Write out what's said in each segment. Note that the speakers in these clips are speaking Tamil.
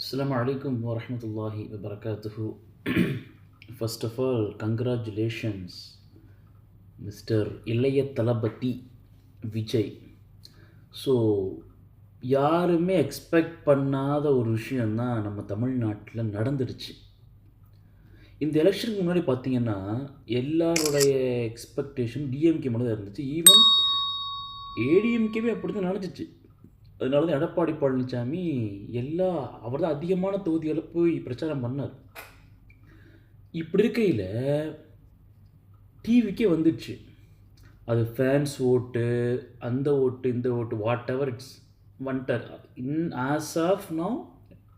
Assalamu alaikum wa rahmatullahi wa barakatuhu. First of all, congratulations, Mr. இளைய தளபதி விஜய். ஸோ யாருமே எக்ஸ்பெக்ட் பண்ணாத ஒரு விஷயந்தான் நம்ம தமிழ்நாட்டில் நடந்துடுச்சு. இந்த எலெக்ஷனுக்கு முன்னாடி பார்த்தீங்கன்னா, எல்லாருடைய எக்ஸ்பெக்டேஷன் டிஎம்கே மட்டும் தான் இருந்துச்சு. ஈவன் ஏடிஎம்கேவே அப்படி தான் நடந்துச்சு. அதனால தான் எடப்பாடி பழனிசாமி அவர் தான் அதிகமான தொகுதிகளை போய் பிரச்சாரம் பண்ணார். இப்படி இருக்கையில் டிவிக்கே வந்துடுச்சு. அது ஃபேன்ஸ் ஓட்டு, அந்த ஓட்டு, இந்த ஓட்டு, வாட் எவர் இட்ஸ் வந்துட்டார். ஆஸ் ஆஃப் நவ்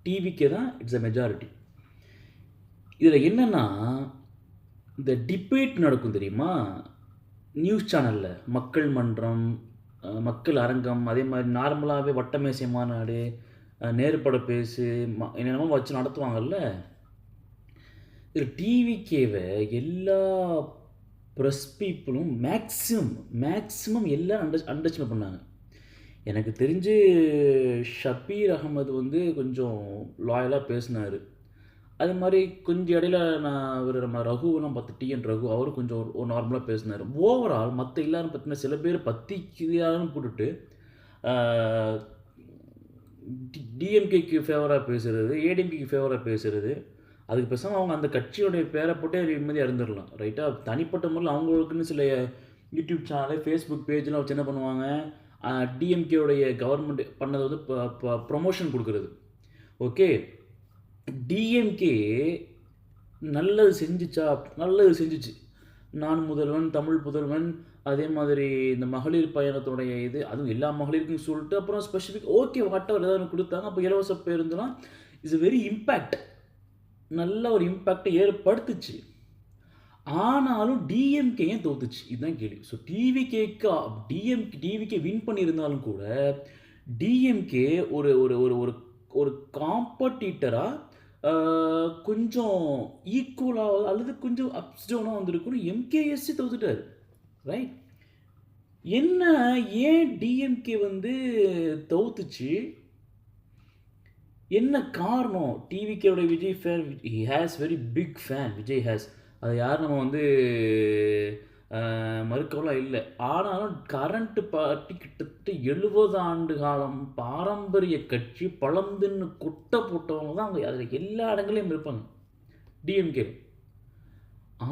டிவிக்கே தான் இட்ஸ் அ மெஜாரிட்டி. இதில் என்னென்னா, இந்த டிபேட் நடக்கும் தெரியுமா, நியூஸ் சேனலில் மக்கள் மன்றம், மக்கள் அரங்கம், அதே மாதிரி நார்மலாகவே வட்டமேசை மாநாடு, நேருப்பட பேசு, என்னென்னமோ வச்சு நடத்துவாங்கல்ல. இதில் டிவிக்கேவை எல்லா ப்ரெஸ் பீப்புளும் மேக்ஸிமம் எல்லாம் அண்டர்ஸ்டாண்ட் பண்ணாங்க. எனக்கு தெரிஞ்சு ஷபீர் அகமது வந்து கொஞ்சம் லாயலாக பேசினார். அது மாதிரி கொஞ்சம் இடையில நம்ம ரகுவெல்லாம் பார்த்து டிஎன் ரகு அவரும் கொஞ்சம் ஒரு நார்மலாக பேசினார். ஓவரால் மற்ற எல்லாரும் பார்த்தீங்கன்னா சில பேர் பத்திக்குதான்னு போட்டுட்டு டிஎம்கேக்கு ஃபேவராக பேசுகிறது, ஏடிஎம்கேக்கு ஃபேவராக பேசுகிறது. அதுக்கு பேசாமல் அவங்க அந்த கட்சியோடைய பேரை போட்டே நிம்மதியாக இருந்துடலாம், ரைட்டாக. தனிப்பட்ட முறையில் அவங்களுக்குன்னு சில யூடியூப் சேனலு, ஃபேஸ்புக் பேஜெலாம் வச்சு என்ன பண்ணுவாங்க, டிஎம்கேவுடைய கவர்மெண்ட் பண்ணதை வந்து ப்ரொமோஷன் கொடுக்குறது. ஓகே, டிஎம்கே நல்லது செஞ்சிச்சு. நான் முதல்வன், தமிழ் புதல்வன், அதே மாதிரி இந்த மகளிர் பயணத்துடைய இது, அதுவும் எல்லா மகளிருக்கும் சொல்லிட்டு அப்புறம் ஸ்பெசிஃபிக் ஓகே வாட்டவர் ஏதாவது கொடுத்தாங்க. அப்போ இலவச பேருந்துலாம் இஸ் வெரி இம்பேக்ட், நல்ல ஒரு இம்பேக்டை ஏற்படுத்துச்சு. ஆனாலும் டிஎம்கே ஏன் தோத்துச்சு, இதுதான் கேள்வி. ஸோ டிவிகே வின் பண்ணியிருந்தாலும் கூட டிஎம்கே ஒரு ஒரு ஒரு ஒரு ஒரு காம்படிட்டராக கொஞ்சம் ஈக்குவலாக அல்லது கொஞ்சம் அப்ஸ் டவுனாக வந்திருக்கணும். எம்கேஎஸ்சி தோத்துட்டார், ரைட். ஏன் டிஎம்கே வந்து தோத்துச்சு, என்ன காரணம்? டிவிக்கேயோட Vijay fan, he has very big fan, Vijay has. அதை யார் நம்ம வந்து மறுக்கலாம் இல்லை. ஆனாலும் கரண்ட் பார்ட்டி கிட்டத்தட்ட 70 ஆண்டு காலம் பாரம்பரிய கட்சி, பழந்துன்னு குட்டை போட்டவங்க தான் அவங்க அதில் எல்லா இடங்களையும் இருப்பாங்க டிஎம்கே.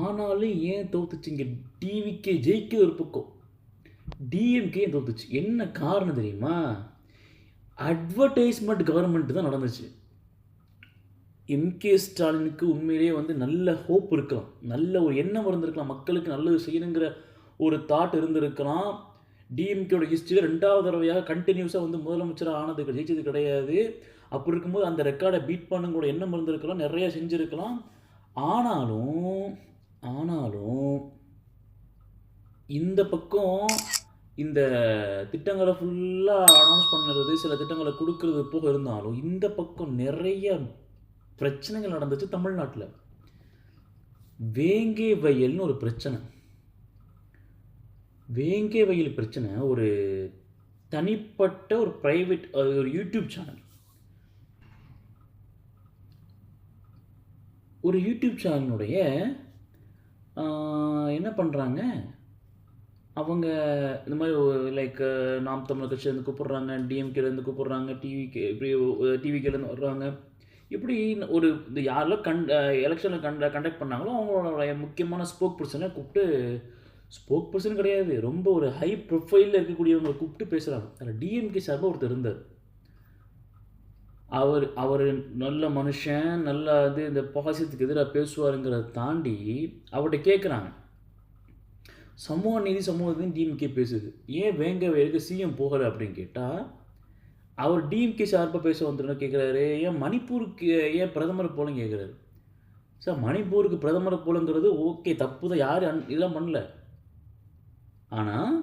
ஆனாலும் ஏன் தோத்துச்சு? இங்கே டிவிக்கே ஜெயிக்க ஒரு பக்கம், டிஎம்கே தோத்துச்சு. என்ன காரணம் தெரியுமா? அட்வர்டைஸ்மெண்ட் கவர்மெண்ட் தான் நடந்துச்சு. எம்கே ஸ்டாலினுக்கு உண்மையிலேயே வந்து நல்ல ஹோப் இருக்கலாம், நல்ல ஒரு எண்ணம் இருந்திருக்கலாம், மக்களுக்கு நல்லது செய்யணுங்கிற ஒரு தாட் இருந்திருக்கலாம். டிஎம்கேயோட ஹிஸ்ட்ரியில் 2வது தடவையாக கண்டினியூஸாக வந்து முதலமைச்சராக ஆனது ஜெயிச்சது கிடையாது. அப்படி இருக்கும்போது அந்த ரெக்கார்டை பீட் பண்ணுங்கிற எண்ணம் இருந்திருக்கலாம், நிறையா செஞ்சுருக்கலாம். ஆனாலும் இந்த பக்கம் இந்த திட்டங்களை ஃபுல்லாக அனௌன்ஸ் பண்ணுறது, சில திட்டங்களை கொடுக்கறது போக இருந்தாலும் இந்த பக்கம் நிறைய பிரச்சனைகள் நடந்துச்சு தமிழ்நாட்டில். வேங்கை வயல்னு ஒரு பிரச்சனை. வேங்கை வயல் பிரச்சனை ஒரு தனிப்பட்ட ஒரு ப்ரைவேட் ஒரு யூடியூப் சேனல், சேனலுடைய என்ன பண்ணுறாங்க, அவங்க இந்த மாதிரி லைக் நாம் தமிழர் கட்சியிலேருந்து கூப்பிட்றாங்க, டிஎம்கேலேருந்து கூப்பிட்றாங்க, டிவிகேலேருந்து வர்றாங்க. இப்படி ஒரு இந்த யாரெல்லாம் எலெக்ஷனில் கண்டக்ட் பண்ணாங்களோ அவங்களோட முக்கியமான ஸ்போக் பர்சனை கூப்பிட்டு, ஸ்போக் பர்சன் கிடையாது, ரொம்ப ஒரு ஹை ப்ரொஃபைலில் இருக்கக்கூடியவங்களை கூப்பிட்டு பேசுகிறாங்க. அதில் டிஎம்கே சார்பாக ஒருத்தர் இருந்தார். அவர் நல்ல மனுஷன், நல்லா இந்த பாசியத்துக்கு எதிராக பேசுவாருங்கிறத தாண்டி அவர்கிட்ட கேட்குறாங்க, சமூக நீதி டிஎம்கே பேசுது, ஏன் வேங்க வயலுக்கு சிஎம் போகலை அப்படின்னு கேட்டால், அவர் டிஎம்கே சார்பாக பேச வந்துருன்னு கேட்குறாரு. ஏன் மணிப்பூருக்கு ஏன் பிரதமர் போலன்னு கேட்குறாரு. சார், மணிப்பூருக்கு பிரதமர் போலங்கிறது ஓகே, தப்பு தான், யாரும் இதெல்லாம் பண்ணல. ஆனால்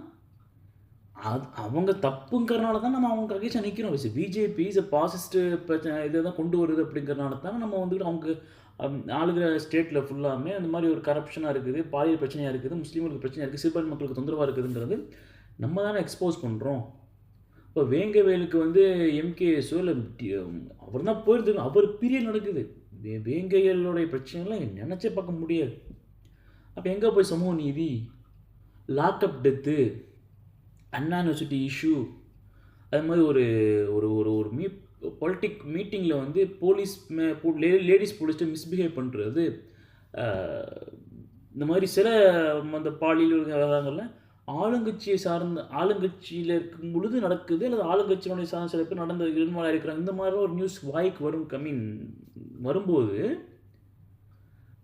அவங்க தப்புங்கிறனால தான் நம்ம அவங்க அகேன்ஸ்டாக நிற்கிறோம். பிஜேபி இஸ் பாசிஸ்ட் பிரச்சனை இதை தான் கொண்டு வருது அப்படிங்கிறனால தான் நம்ம வந்துட்டு அவங்க ஆளுகிற ஸ்டேட்டில் ஃபுல்லாமே அந்த மாதிரி ஒரு கரப்ஷனாக இருக்குது, பாலியல் பிரச்சனையாக இருக்குது, முஸ்லீம்களுக்கு பிரச்சனையாக இருக்குது, சிறுபான்மை மக்களுக்கு தொந்தரவாக இருக்குதுங்கிறது நம்ம தானே எக்ஸ்போஸ் பண்ணுறோம். இப்போ வேங்கவேலுக்கு வந்து எம்கேஎஸோ இல்லை அவர் தான் போயிருந்துருக்கணும். அவர் பீரியட் நடக்குது. வேங்கையலுடைய பிரச்சனைலாம் நினச்சே பார்க்க முடியாது. அப்போ எங்கே போய் சமூக நீதி, லாக்அப் டெத்து, அண்ணா யூனிவர்சிட்டி இஷ்யூ, அது மாதிரி ஒரு ஒரு ஒரு ஒரு பொலிட்டிக் மீட்டிங்கில் வந்து லேடிஸ் போலீஸ்ட்டு மிஸ்பிஹேவ் பண்ணுறது, இந்த மாதிரி சில அந்த பாலியல் விவகாரங்கள்லாம் ஆளுங்கட்சியில் இருக்கும் பொழுது நடக்குது, அல்லது ஆளுங்கட்சியினுடைய சார்ந்த சில பேர் நடந்த இன்வால்வ் இருக்கிறாங்க. இந்த மாதிரிலாம் ஒரு நியூஸ் வாய்க்கு வரும்போது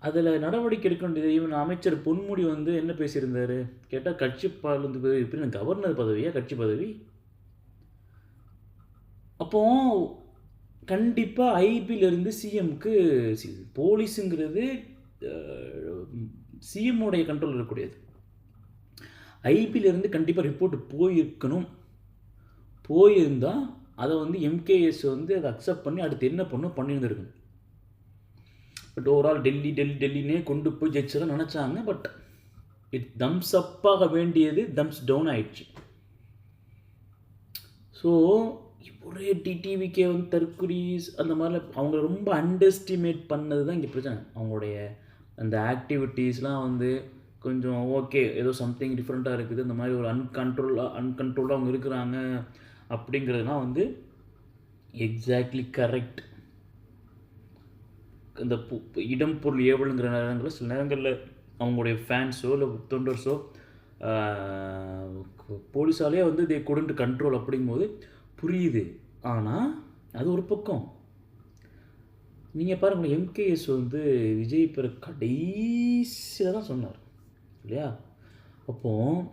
அதில் நடவடிக்கை எடுக்க வேண்டியது. ஈவன் அமைச்சர் பொன்முடி வந்து என்ன பேசியிருந்தார் கேட்டால், கட்சி பாலிருந்து இப்படி கவர்னர் பதவியா கட்சி பதவி? அப்போ கண்டிப்பாக ஐபியிலிருந்து சிஎம்க்கு போலீஸுங்கிறது சிஎம்முடைய கண்ட்ரோல் இருக்கக்கூடியது. ஐபியிலிருந்து கண்டிப்பாக ரிப்போர்ட் போயிருந்தால் அதை வந்து எம்கேஎஸ் வந்து அதை அக்செப்ட் பண்ணி அடுத்து என்ன பண்ணியிருந்துருக்கணும். பட் ஓவரால் டெல்லினே கொண்டு போய் ஜெயிச்சதான் நினச்சாங்க. பட் தம்ஸ் அப்பாக வேண்டியது தம்ஸ் டவுன் ஆயிடுச்சு. ஸோ ஒரே டிடிவிக்கே வந்து தற்குறீஸ் அந்த மாதிரிலாம் அவங்க ரொம்ப அண்டர்ஸ்டிமேட் பண்ணது தான் இங்கே பிரச்சனை. அவங்களுடைய அந்த ஆக்டிவிட்டீஸ்லாம் வந்து கொஞ்சம் ஓகே, ஏதோ சம்திங் டிஃப்ரெண்ட்டாக இருக்குது, இந்த மாதிரி ஒரு அன்கண்ட்ரோலாக அவங்க இருக்கிறாங்க அப்படிங்கிறதுலாம் வந்து எக்ஸாக்ட்லி கரெக்ட். இந்த இடம் பொருள் ஏவலுங்கிற நேரங்களில் சில நேரங்களில் அவங்களுடைய ஃபேன்ஸோ இல்லை தொண்டர்ஸோ போலீஸாலே வந்து தே couldn't கண்ட்ரோல் அப்படிங்கும்போது புரியுது. ஆனால் அது ஒரு பக்கம். நீங்கள் பாருங்கள், எம்கேஎஸ் வந்து விஜய் பிற கடைசியில் தான் சொன்னார் இல்லையா? அப்போது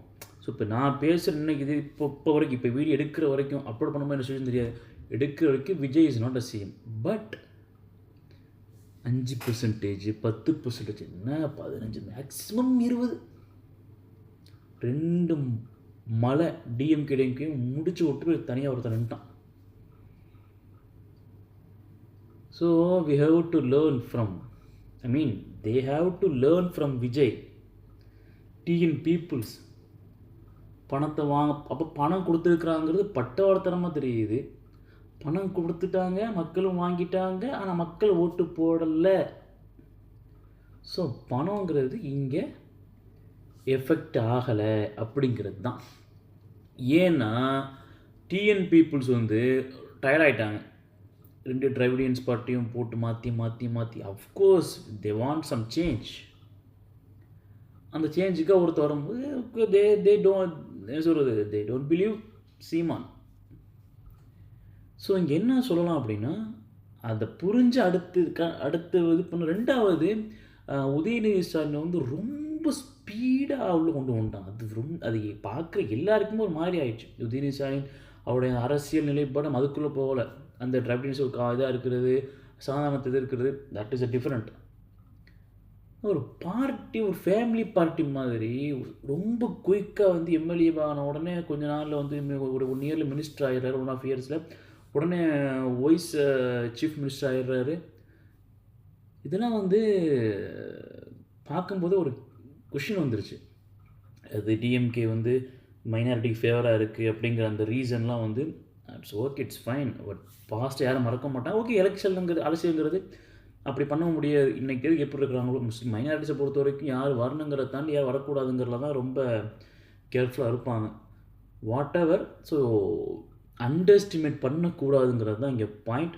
ஸோ இப்போ நான் பேசுகிற இன்னைக்கு இது இப்போ வரைக்கும், இப்போ வீடியோ எடுக்கிற வரைக்கும், அப்லோட் பண்ணும்போது என்ன சொல்லி தெரியாது, எடுக்கிற வரைக்கும் Vijay is not a CM. But 5%, 10%, என்ன 15, மேக்ஸிமம் 20, 2 மலை டிஎம்கே முடிச்சு விட்டு தனியாக ஒருத்தர் நின்ட்டான். So we have to learn from, they have to learn from Vijay. TN peoples பணத்தை அப்போ பணம் கொடுத்துருக்குறாங்கிறது பட்டவாடத்தனமாக தெரியுது. பணம் கொடுத்துட்டாங்க, மக்களும் வாங்கிட்டாங்க, ஆனால் மக்கள் ஓட்டு போடலை. ஸோ பணங்கிறது இங்கே எஃபெக்ட் ஆகலை அப்படிங்கிறது தான். ஏன்னா டிஎன் பீப்புள்ஸ் வந்து டயர்டாயிட்டாங்க. 2 டிரைவிடியன்ஸ் பார்ட்டியும் போட்டு மாற்றி of course they want some change. அந்த சேஞ்சுக்காக ஒருத்தர் வரும்போது they don't believe Seeman. So இங்கே என்ன சொல்லலாம் அப்படின்னா, அதை புரிஞ்சு அடுத்து இது பண்ண. ரெண்டாவது, உதயநிதி ஸ்டாலின் வந்து ரொம்ப ஸ்பீடாக உள்ள கொண்டு வந்துட்டான். அது பார்க்குற எல்லாருக்குமே ஒரு மாதிரி ஆயிடுச்சு. உதயநிதி ஸ்டாலின் அவருடைய அரசியல் நிலைப்பாடம் அதுக்குள்ளே போகலை. அந்த டிராபிடியன்ஸ் இதாக இருக்கிறது, சாதாரணத்தை இருக்கிறது, தட் இஸ் அ டிஃப்ரெண்ட். ஒரு பார்ட்டி, ஒரு ஃபேமிலி பார்ட்டி மாதிரி ரொம்ப குயிக்காக வந்து எம்எல்ஏ ஆன உடனே கொஞ்ச நாளில் வந்து ஒரு 1 இயரில் மினிஸ்டர் ஆகிடுறாரு. 1.5 இயர்ஸில் உடனே வைஸ் சீஃப் மினிஸ்டர் ஆகிடுறாரு. இதெல்லாம் வந்து பார்க்கும்போது ஒரு கொஷின் வந்துருச்சு. அது டிஎம்கே வந்து மைனாரிட்டிக்கு ஃபேவராக இருக்குது அப்படிங்கிற அந்த ரீசன்லாம் வந்து it's okay, it's fine. But past யாரும் மறக்க மாட்டாங்க. ஓகே, எலெக்ஷனுங்கிறது அரசியலுங்கிறது அப்படி பண்ண முடியாது. இன்றைக்கி எதுக்கு எப்படி இருக்கிறாங்களோ, முஸ்லீம் மைனாரிட்டிஸை பொறுத்த வரைக்கும் யார் வரணுங்கிறத தாண்டி யார் வரக்கூடாதுங்கிறதுல தான் ரொம்ப கேர்ஃபுல்லாக இருப்பாங்க. What ever. ஸோ அண்டர்ஸ்டிமேட் பண்ணக்கூடாதுங்கிறது தான் இங்கே பாயிண்ட்.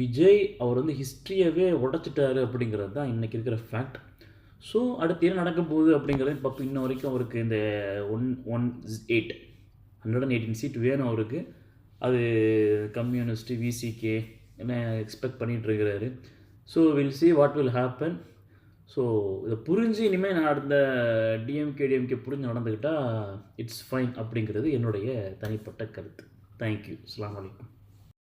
விஜய் அவர் வந்து ஹிஸ்ட்ரியவே உடச்சிட்டாரு அப்படிங்கிறது தான் இன்றைக்கி இருக்கிற ஃபேக்ட். ஸோ அடுத்து என்ன நடக்க போகுது அப்படிங்கிறது பார்ப்போம். இன்ன வரைக்கும் அவருக்கு இந்த 118 சீட் வேணும் அவருக்கு. அது கம்யூனிஸ்ட்டு, விசிகே என்ன எக்ஸ்பெக்ட் பண்ணிகிட்ருக்கிறாரு. So will see what will happen. So இதை புரிஞ்சு இனிமேல் நான் அடுத்த டிஎம்கே புரிஞ்சு நடந்துக்கிட்டால் இட்ஸ் ஃபைன் அப்படிங்கிறது என்னுடைய தனிப்பட்ட கருத்து. தேங்க்யூ. அஸ்ஸலாமு அலைக்கும்.